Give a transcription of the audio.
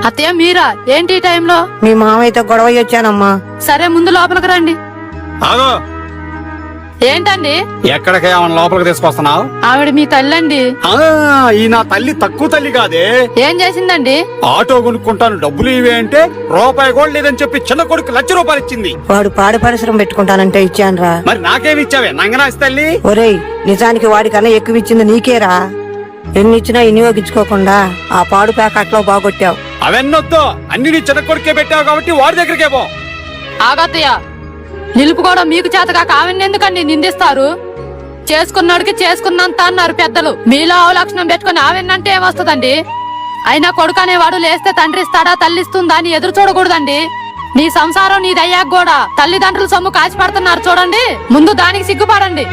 అత్తయ్య మీరా? ఏంటి ఈ టైంలో? మీ మామయ్యతో గొడవ వచ్చానమ్మా. సరే ముందు లోపలికి రండి. ఆగో, ఏంటండి? ఎక్కడికి ఏమన్నా లోపలికి తీసుకొస్తున్నావు? ఆవిడ మీ తల్లండి. ఈ నా తల్లి తక్కువ తల్లి కాదే. ఏం చేసిందండి? ఆటో కొనుక్కుంటాను డబ్బులు ఇవే అంటే రూపాయి కూడా లేదని చెప్పి చిన్న కొడుకు ₹1,00,000 ఇచ్చింది. వాడు పాడి పరిశ్రమ పెట్టుకుంటానంటే ఇచ్చానురా. మరి నాకేమి ఇచ్చావే నంగనాసి తల్లి? ఒరేయ్, నిజానికి వాడికన్నా ఎక్కువ ఇచ్చింది నీకేరా. ఎన్ని ఇచ్చినా వినియోగించుకోకుండా ఆ పాడు ప్యాకెట్లో బాగొట్టావు. అవన్నొద్దు, అన్ని నీ చిన్న కొడుకే పెట్టావు కాబట్టి వాడి దగ్గరికే పో. ఆగత్తయ్య, నిలుపుకోవడం మీకు చేతకాక ఆవిడ ఎందుకండి నిందిస్తారు? చేసుకున్నాడికి చేసుకున్నంత అన్నారు పెద్దలు. మీలో అవలక్షణం పెట్టుకుని ఆవిడంటే ఏమొస్తుందండి? అయినా కొడుకు అనేవాడు లేస్తే తండ్రి ఇస్తాడా తల్లిస్తుందా అని ఎదురు చూడకూడదండి. నీ సంసారం నీదయ్యాక కూడా తల్లిదండ్రుల సొమ్ము కాచి పడుతున్నారు చూడండి. ముందు దానికి సిగ్గుపడండి.